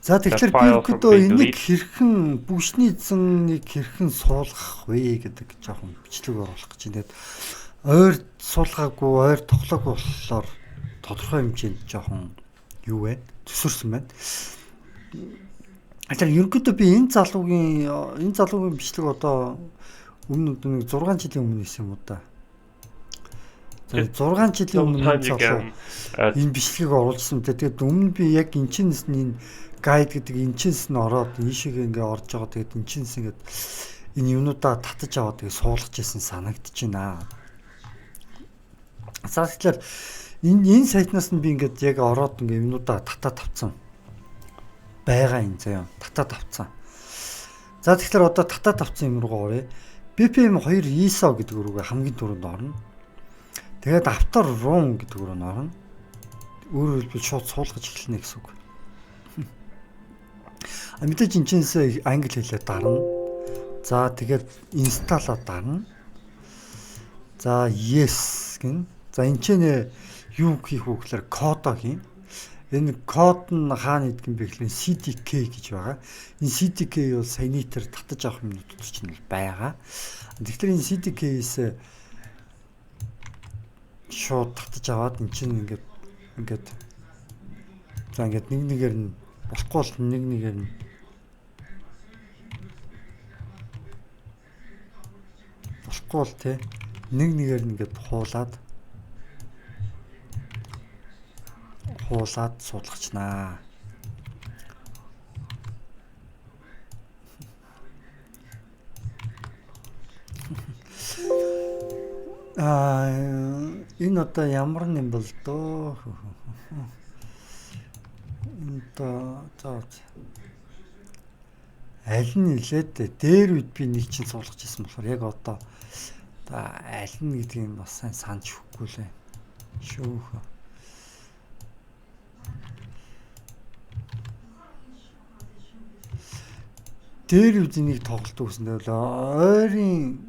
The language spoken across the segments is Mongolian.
За тэгэхээр би өөртөө энийг хэрхэн бүшний эзнийг хэрхэн суулгах вэ гэдэг жоохон бичлэг оруулах гэж байна. Ойр суулгаагүй, ойр тоглоогүй болохоор тодорхой хэмжээнд жоохон юу вэ? Төсөрсөн байна. Тэгэхээр ерөнхийдөө би энэ залуугийн бичлэг одоо өмнө нэг 6 жилийн өмнө хийсэн юм уу да. 6 жилийн өмнө энэ бичлэгийг оруулсан. Тэгээд өмнө би яг энчнээс энэ гайд гэдэг энчнээс нь ороод ийшээгээ ингээ орж байгаа. Тэгээд энчнээс ингээд энэ юмнуудаа татаж аваад тэгээд суулгаж исэн санагдаж байна. За тэгэхээр энэ сайтнаас нь би ингээд яг ороод ингээ юмнуудаа татаад авцсан. Байгаа юм заяа. Татаад авцсан. За тэгэхээр одоо татаад авцсан юм руу оръё. BPM 2 ISO гэдэг рүүгээ хамгийн түрүүнд орно. Тэгээд автор run гэдэг рүү орно. Өөрөөр хэлбэл шууд суулгаж эхэлнэ гэсэн үг. Мэдээж энэчнээс англи хэлээр дарна. За тэгээд install-аа дарна. За yes гин. За энэчнээ юу хийх вэ гэхээр кодоо хийн. Энэ код нь хаана идэх юм бэ гэхээр CDK гэж байгаа. Энэ CDK бол саяны тэр татаж авах юмнууд чинь байгаа. Тэгэхээр энэ CDK-с шууд татаж аваад эн чинь ингээд за ингээд нэг нэгээр нь болохгүй бол нэг нэгээр нь болохгүй бол те нэг нэгээр нь ингээд хуулаад суулгачнаа. Энэ одоо ямар юм бол доо. Аль нь нэлээд дээр үед би нэг чинь суулгаж ирсэн болохоор яг одоо аль нь гэдгийг бас сайн санаж өгөхгүй лээ. Шүүх. Дээр үед нэг тоглолт өгсөн дээр ойрын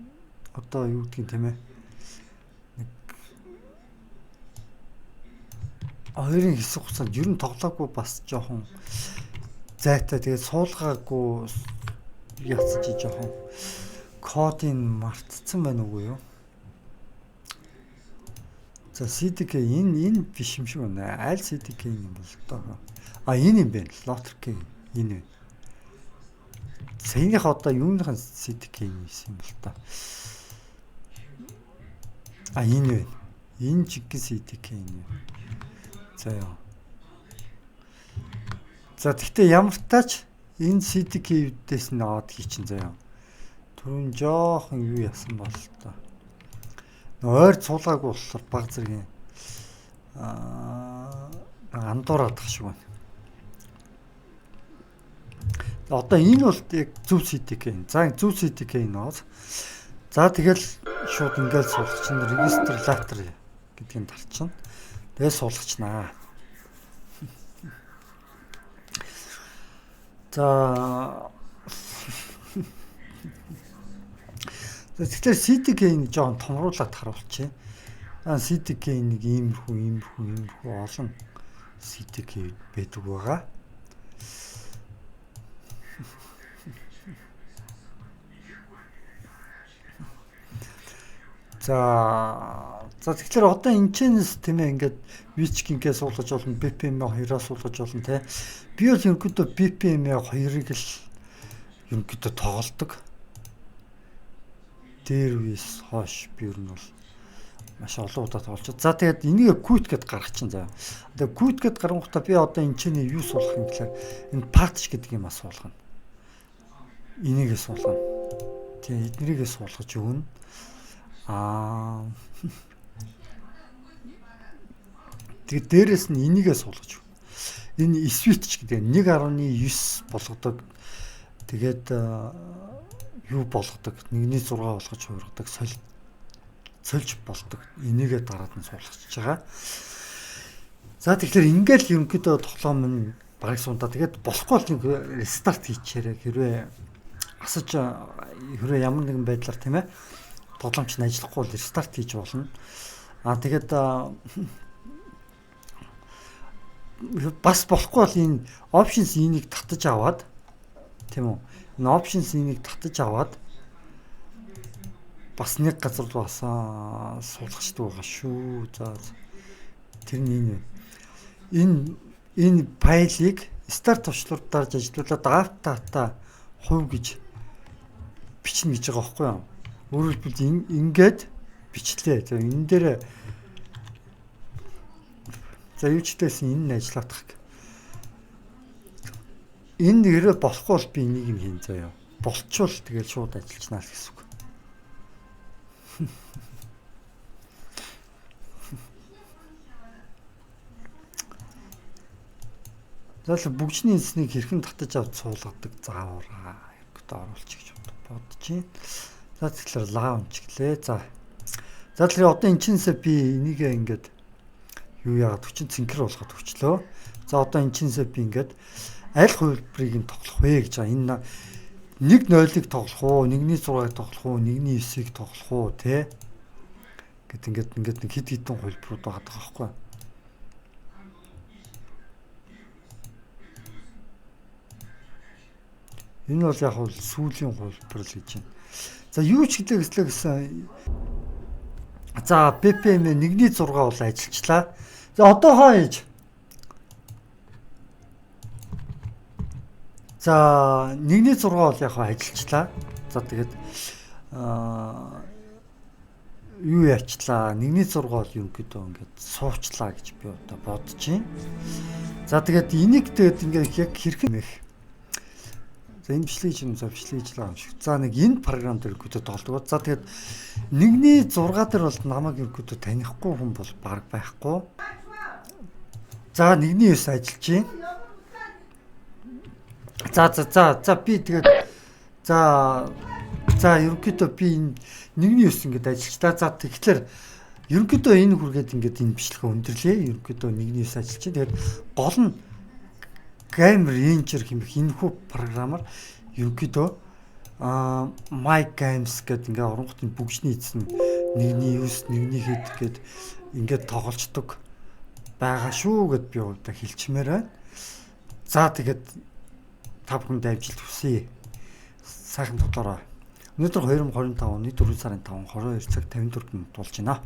одоо юу гэдгийг тийм ээ. Ойрын хэсэг хугацаанд ер нь тоглоогүй бас жоохон зайтай тэгээд суулгаагүй яцж жоохон кодыг мартцсан байна уу юу? За CDK энэ биш юм шиг байна. Аль CDK юм бол тоо. Энэ юм байна. Lotter-K энэ. Саяных одоо юуныхан CDK юм бол та. Энэ байна. Энэ чиг CDK энэ. За яа. За тэгтээ ямар тач энэ CDK-дээс нь аваад хийчин заяа. Түрүүн жоохон юу ясан бол та. Ойр цуулаагүй болохоор баг зэргийн андуураад тах шиг байна. Одоо энэ бол яг зөв CDK. За зөв CDK нөөц. За тэгэл шууд ингээл суулгач нь register later гэдгийг тарчна. Тэгээ суулгачнаа. За тэгэхээр CDK-ийг жоохон томруулаад харуулчих. CDK-ийг иймэрхүү олон CDK байдаг байгаа. За тэгэхээр одоо энэчнээс тийм ээ ингээд Witch-гээ суулгаж болно, BPM-ийг 2-аас суулгаж болно те. Би бол ерөнхийдөө BPM-ийг 2-ыг л ерөнхийдөө тоглодог. Дээр үес хойш би ер нь бол маш олон удаа тоглож. За тэгээд энийг quit гэд гаргачихсан заа. Тэгээд quit гэд гаргахтаа би одоо энэчний юу суулгах юм гэхээр энэ patch гэдэг юм суулгана. Энийгээ суулгана. Тэгээд эднэрийгээ суулгаж өгнө. Тэгээд дээрэс нь энийгээ суулгаж өгнө. Энэ switch гэдэг 1.9 болгодог. Тэгээд юу болгодог 1.6 болгож хуургадаг сольж болдог. Энийгээ дараад нь суулгачиж байгаа. За тэгэхээр ингээл ерөнхийдөө тоглоом нь бараг сунда. Тэгээд болохгүй бол рестарт хийчихээрэй. Хэрвээ ямар нэгэн байдлаар тийм ээ тоглоомч нь ажиллахгүй бол рестарт хийж болно. Тэгээд бас болохгүй бол энэ options энийг татаж аваад тийм үү? Энэ options энийг татаж аваад бас нэг газар руу суулгачдаг байгаа шүү. За тэр нь энэ файлыг start төвчлөрөд дарж ажиллуулад draft data хувь гэж бичнэ гэж байгаа байхгүй юу? Өөрөөр хэлбэл ингээд бичлээ. За энэ дээр за юу ч гэсэн энэ нь ажиллаадах. Энэ нэрээ болохгүй бол би энийг юм хийн заяа. Болчвол тэгэл шууд ажиллачнаа л гэсэн үг. Заавал бүгжний эснийг хэрхэн татаж авч суулгадаг заавараа гэдэг оруулчих гэж бодож байна. За тэгэхээр лаунч гэлээ. За тэгэхээр одоо энэ чинсээ би энийгээ ингээд юу яагаад 40 цэнхэр болгоод өчлөө. За одоо энэ чинсээ би ингээд аль хувилбарыг нь тоглох вэ гэж байгаа. Энэ 1-0-ыг тоглох уу, 1-6-ыг тоглох уу, 1-9-ийг тоглох уу те гэт ингээд нэг хэд хэдэн хувилбарууд байгаа байхгүй. Энэ бол яг бол сүүлийн хувилбар л гэж байна. За юу ч хэлээ гэсэн. За BPM 1-6 бол ажиллачлаа. За одоо хааж. За 1-6 бол яг ажиллачлаа. За тэгээд юу яачлаа? 1-6 бол ерөнхийдөө ингээд суучлаа гэж би одоо бодож байна. За тэгээд энийг тэгээд ингээд яг хэрхэн нэх. За энэ бичлэг чинь бичлэг л юм шиг. За нэг энэ програм дээр ерөнхийдөө тоглодог. За тэгээд 1-6 дээр бол намайг ерөнхийдөө танихгүй хүн бол баг байхгүй. За 1-9 ажиллаж байна. За би тэгээд за ерөнхийдөө би энэ 1-9 ингээд ажиллажлаа. За тэгэхээр ерөнхийдөө энэ хүргээд ингээд энэ бичлэгээ өндөрлөө. Ерөнхийдөө 1-9 ажиллаж байна. Тэгээд гол нь Game Ranger хэмэх энэ хүү програмаар ерөнхийдөө My Games гэдэг ингээд оронготын бүгжний эзэн 1-9 1-1 хэд гээд ингээд тоглолцдог байгаа шүү гэд би удаа хэлчмээр байна. За тэгээд та бүхэнд амжилт хүсье. Сайхан тоглоорой. Өнөөдөр 2025 оны 4 сарын 5 22 цаг 54 минут болж байна.